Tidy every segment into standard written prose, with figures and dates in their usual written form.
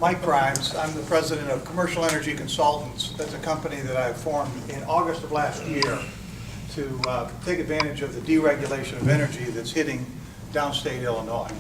Mike Grimes. I'm the president of Commercial Energy Consultants. That's a company that I formed in August of last year to take advantage of the deregulation of energy that's hitting downstate Illinois.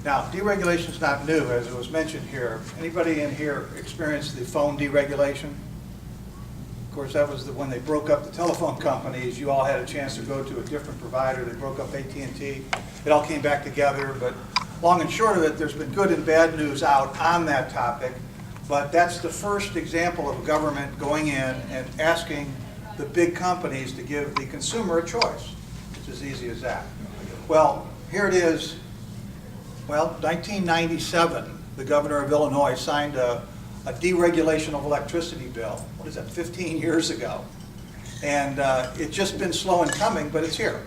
Now, deregulation is not new, as it was mentioned here. Anybody in here experienced the phone deregulation? Of course, that was when they broke up the telephone companies. You all had a chance to go to a different provider. They broke up AT&T. It all came back together, but long and short of it, there's been good and bad news out on that topic, but that's the first example of a government going in and asking the big companies to give the consumer a choice. It's as easy as that. Well, here it is. Well, 1997, the governor of Illinois signed a deregulation of electricity bill. What is that, 15 years ago? And it's just been slow in coming, but it's here.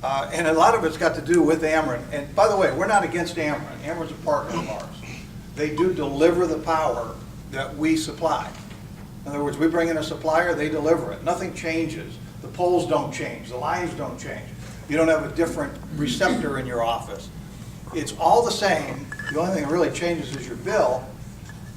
And a lot of it's got to do with Ameren. And by the way, we're not against Ameren. Ameren's a partner of ours. They do deliver the power that we supply. In other words, we bring in a supplier, they deliver it. Nothing changes. The poles don't change. The lines don't change. You don't have a different receptor in your office. It's all the same. The only thing that really changes is your bill.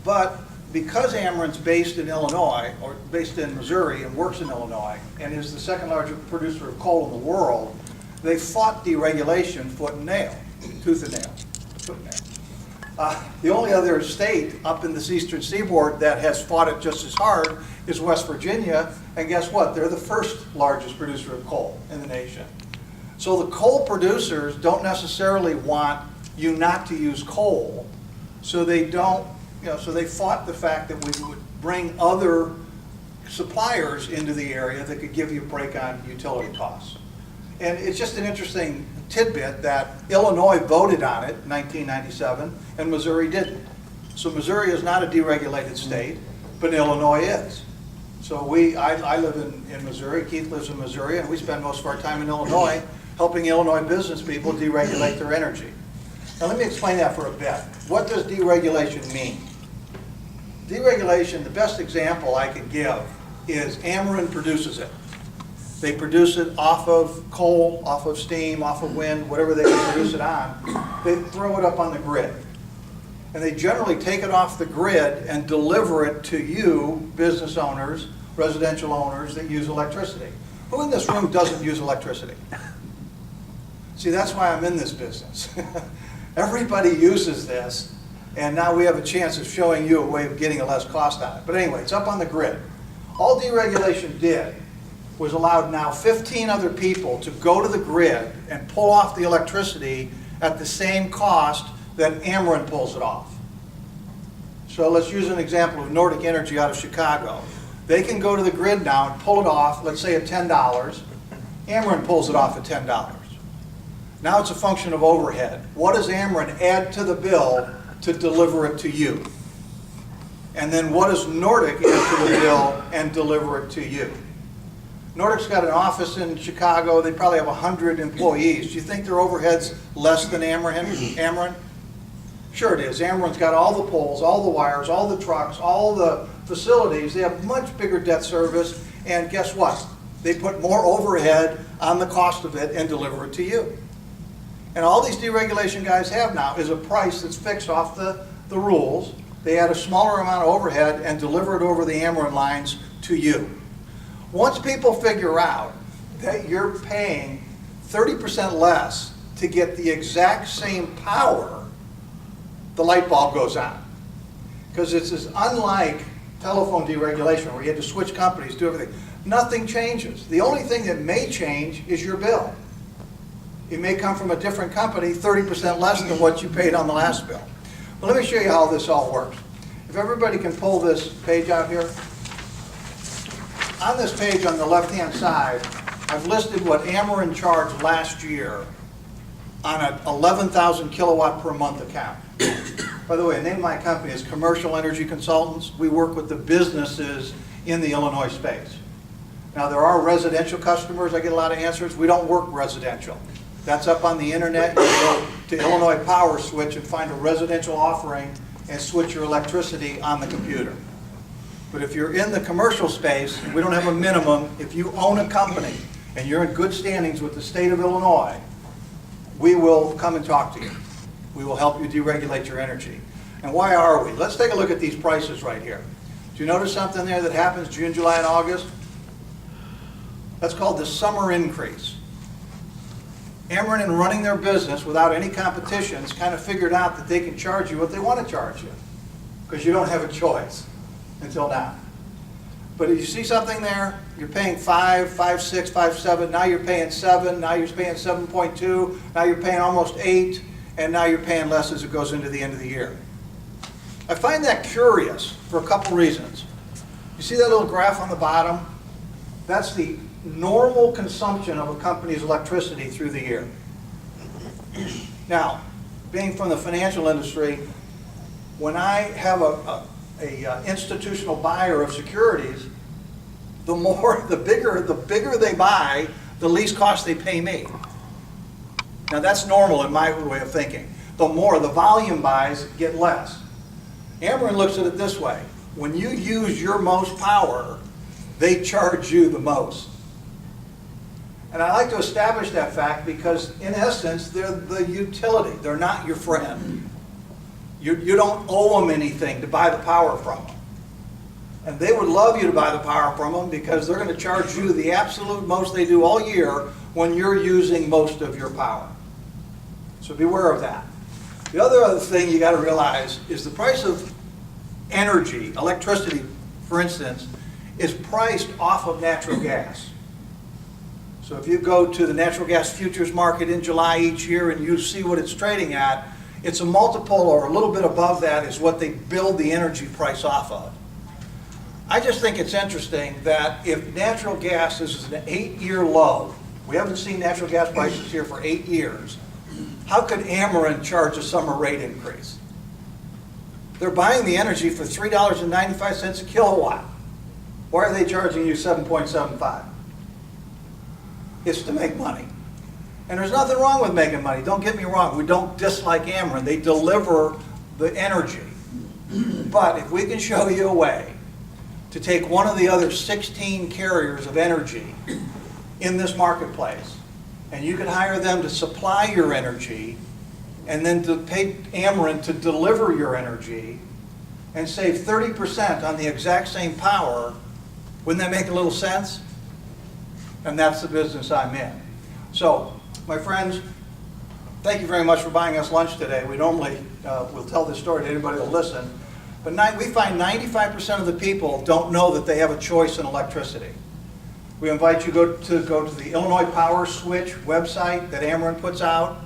But because Ameren's based in Illinois, or based in Missouri and works in Illinois, and is the second largest producer of coal in the world, they fought deregulation foot and nail, tooth and nail, foot and nail. The only other state up in this eastern seaboard that has fought it just as hard is West Virginia, and guess what? They're the first largest producer of coal in the nation. So the coal producers don't necessarily want you not to use coal, so they don't, so they fought the fact that we would bring other suppliers into the area that could give you a break on utility costs. And it's just an interesting tidbit that Illinois voted on it in 1997 and Missouri didn't. So Missouri is not a deregulated state, but Illinois is. So I live in Missouri, Keith lives in Missouri, and we spend most of our time in Illinois helping Illinois business people deregulate their energy. Now let me explain that for a bit. What does deregulation mean? Deregulation, the best example I could give is Ameren produces it. They produce it off of coal, off of steam, off of wind, whatever they can produce it on. They throw it up on the grid. And they generally take it off the grid and deliver it to you, business owners, residential owners that use electricity. Who in this room doesn't use electricity? See, that's why I'm in this business. Everybody uses this, and now we have a chance of showing you a way of getting a less cost on it. But anyway, it's up on the grid. All deregulation did was allowed now 15 other people to go to the grid and pull off the electricity at the same cost that Ameren pulls it off. So let's use an example of Nordic Energy out of Chicago. They can go to the grid now and pull it off, let's say at $10. Ameren pulls it off at $10. Now it's a function of overhead. What does Ameren add to the bill to deliver it to you? And then what does Nordic add to the bill and deliver it to you? Nordic's got an office in Chicago. They probably have 100 employees. Do you think their overhead's less than Ameren? Sure it is. Ameren's got all the poles, all the wires, all the trucks, all the facilities. They have much bigger debt service, and guess what? They put more overhead on the cost of it and deliver it to you. And all these deregulation guys have now is a price that's fixed off the rules. They add a smaller amount of overhead and deliver it over the Ameren lines to you. Once people figure out that you're paying 30% less to get the exact same power, the light bulb goes on. Because it's as unlike telephone deregulation where you had to switch companies, do everything. Nothing changes. The only thing that may change is your bill. It may come from a different company, 30% less than what you paid on the last bill. But let me show you how this all works. If everybody can pull this page out here. On this page on the left-hand side, I've listed what Ameren charged last year on an 11,000 kilowatt per month account. By the way, the name of my company is Commercial Energy Consultants. We work with the businesses in the Illinois space. Now there are residential customers, I get a lot of answers. We don't work residential. That's up on the internet. You go to Illinois Power Switch and find a residential offering and switch your electricity on the computer. But if you're in the commercial space, we don't have a minimum. If you own a company and you're in good standings with the state of Illinois, we will come and talk to you. We will help you deregulate your energy. And why are we? Let's take a look at these prices right here. Do you notice something there that happens June, July, and August? That's called the summer increase. Ameren, in running their business without any competitions, kind of figured out that they can charge you what they want to charge you, because you don't have a choice until now. But if you see something there, you're paying 5, 5.6, 5.7, now you're paying 7, now you're paying 7.2, now you're paying almost 8, and now you're paying less as it goes into the end of the year. I find that curious for a couple reasons. You see that little graph on the bottom? That's the normal consumption of a company's electricity through the year. Now, being from the financial industry, when I have a institutional buyer of securities, the bigger they buy, the least cost they pay me. Now that's normal in my way of thinking. The more the volume buys, get less. Ameren looks at it this way: when you use your most power, they charge you the most. And I like to establish that fact because, in essence, they're the utility. They're not your friend. You don't owe them anything to buy the power from them. And they would love you to buy the power from them because they're going to charge you the absolute most they do all year when you're using most of your power. So beware of that. The other thing you got to realize is the price of energy, electricity, for instance, is priced off of natural gas. So if you go to the natural gas futures market in July each year and you see what it's trading at, it's a multiple or a little bit above that is what they build the energy price off of. I just think it's interesting that if natural gas is an 8-year low, we haven't seen natural gas prices here for 8 years, how could Ameren charge a summer rate increase? They're buying the energy for $3.95 a kilowatt. Why are they charging you 7.75? It's to make money. And there's nothing wrong with making money. Don't get me wrong. We don't dislike Ameren. They deliver the energy. But if we can show you a way to take one of the other 16 carriers of energy in this marketplace, and you can hire them to supply your energy, and then to pay Ameren to deliver your energy, and save 30% on the exact same power, wouldn't that make a little sense? And that's the business I'm in. So, my friends, thank you very much for buying us lunch today. We normally will tell this story to anybody who'll listen, but we find 95% of the people don't know that they have a choice in electricity. We invite you to go to the Illinois Power Switch website that Ameren puts out.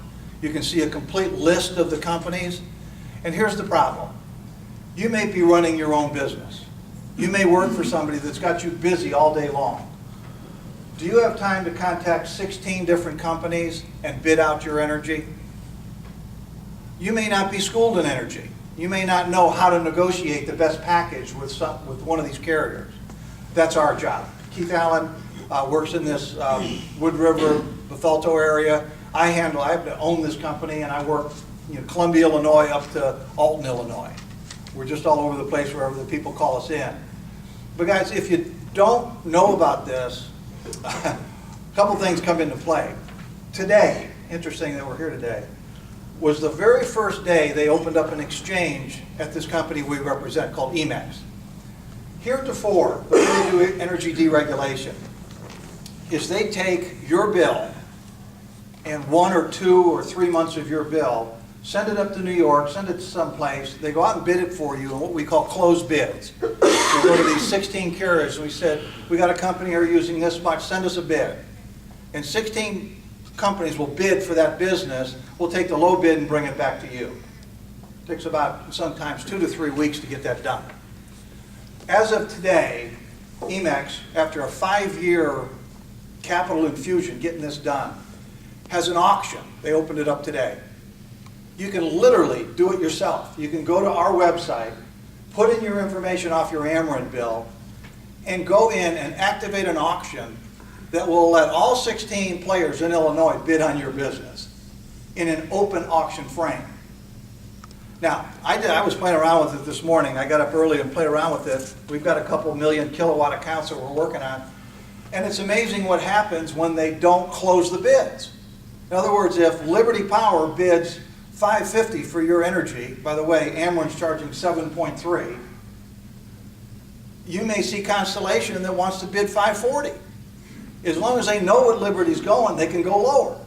You can see a complete list of the companies. And here's the problem. You may be running your own business. You may work for somebody that's got you busy all day long. Do you have time to contact 16 different companies and bid out your energy? You may not be schooled in energy. You may not know how to negotiate the best package with one of these carriers. That's our job. Keith Allen works in this Wood River, Bethalto area. I have to own this company, and I work Columbia, Illinois up to Alton, Illinois. We're just all over the place wherever the people call us in. But guys, if you don't know about this, a couple things come into play. Today, interesting that we're here today, was the very first day they opened up an exchange at this company we represent called EMEX. Heretofore, the way they do energy deregulation is they take your bill and 1 or 2 or 3 months of your bill, send it up to New York, send it to someplace, they go out and bid it for you in what we call closed bids. We go to these 16 carriers and we said, we got a company here using this much, send us a bid. And 16 companies will bid for that business. We'll take the low bid and bring it back to you. It takes about sometimes 2 to 3 weeks to get that done. As of today, EMEX, after a 5-year capital infusion getting this done, has an auction. They opened it up today. You can literally do it yourself. You can go to our website, put in your information off your Ameren bill, and go in and activate an auction that will let all 16 players in Illinois bid on your business in an open auction frame. Now, I was playing around with it this morning. I got up early and played around with it. We've got a couple million kilowatt accounts that we're working on. And it's amazing what happens when they don't close the bids. In other words, if Liberty Power bids $5.50 for your energy. By the way, Ameren's charging 7.3. You may see Constellation that wants to bid $5.40. As long as they know what Liberty's going, they can go lower.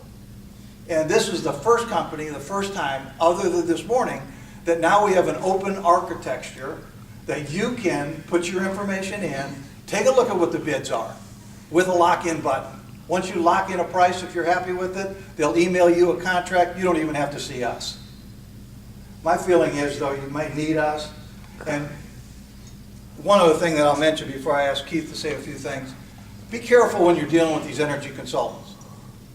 And this is the first company, the first time, other than this morning, that now we have an open architecture that you can put your information in, take a look at what the bids are with a lock-in button. Once you lock in a price, if you're happy with it, they'll email you a contract. You don't even have to see us. My feeling is, though, you might need us. And one other thing that I'll mention before I ask Keith to say a few things, be careful when you're dealing with these energy consultants.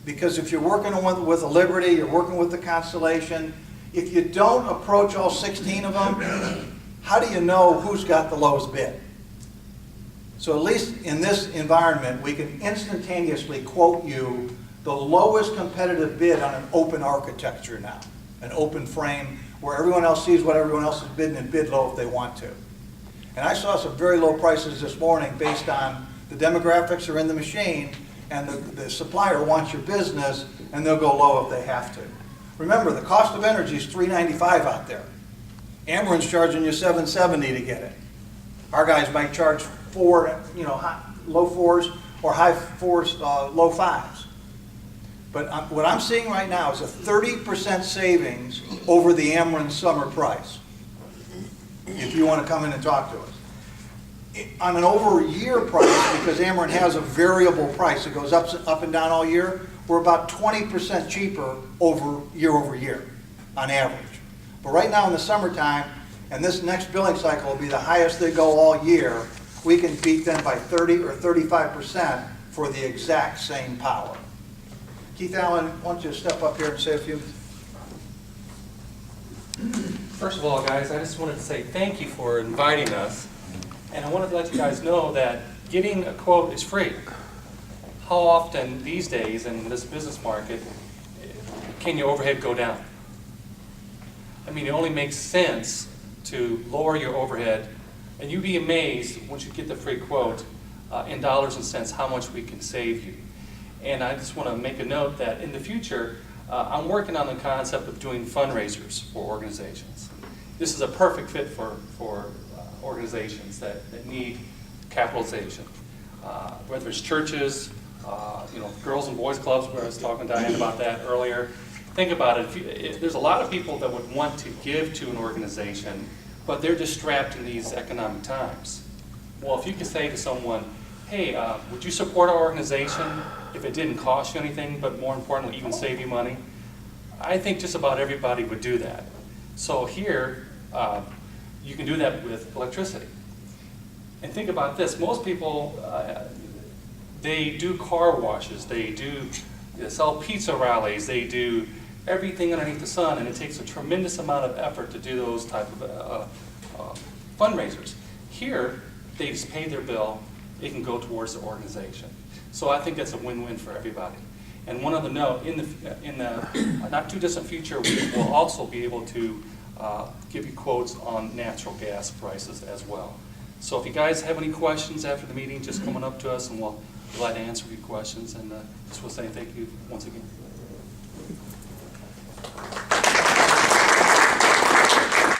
Because if you're working with a Liberty, you're working with the Constellation, if you don't approach all 16 of them, how do you know who's got the lowest bid? So at least in this environment, we can instantaneously quote you the lowest competitive bid on an open architecture now, an open frame where everyone else sees what everyone else is bidding and bid low if they want to. And I saw some very low prices this morning based on the demographics are in the machine and the supplier wants your business and they'll go low if they have to. Remember, the cost of energy is $3.95 out there. Ameren's charging you $7.70 to get it. Our guys might charge low fours or high fours, low fives. But what I'm seeing right now is a 30% savings over the Ameren summer price, if you want to come in and talk to us. On an over-year price, because Ameren has a variable price that goes up and down all year, we're about 20% cheaper over year on average. But right now in the summertime, and this next billing cycle will be the highest they go all year, we can beat them by 30 or 35% for the exact same power. Keith Allen, why don't you step up here and say a few? First of all, guys, I just wanted to say thank you for inviting us. And I wanted to let you guys know that getting a quote is free. How often these days in this business market can your overhead go down? I mean, it only makes sense to lower your overhead, and you'd be amazed once you get the free quote in dollars and cents how much we can save you. And I just want to make a note that in the future, I'm working on the concept of doing fundraisers for organizations. This is a perfect fit for organizations that need capitalization, whether it's churches, girls and boys clubs, where I was talking to Diane about that earlier. Think about it, there's a lot of people that would want to give to an organization, but they're just strapped in these economic times. Well, if you could say to someone, hey, would you support our organization if it didn't cost you anything, but more importantly, even save you money? I think just about everybody would do that. So here, you can do that with electricity. And think about this, most people, they do car washes, they sell pizza rallies, they do everything underneath the sun, and it takes a tremendous amount of effort to do those type of fundraisers. Here, they just pay their bill, it can go towards the organization. So I think that's a win-win for everybody. And one other note, in the not too distant future, we will also be able to give you quotes on natural gas prices as well. So if you guys have any questions after the meeting, just come on up to us and we'll be glad to answer your questions. And just want to say thank you once again.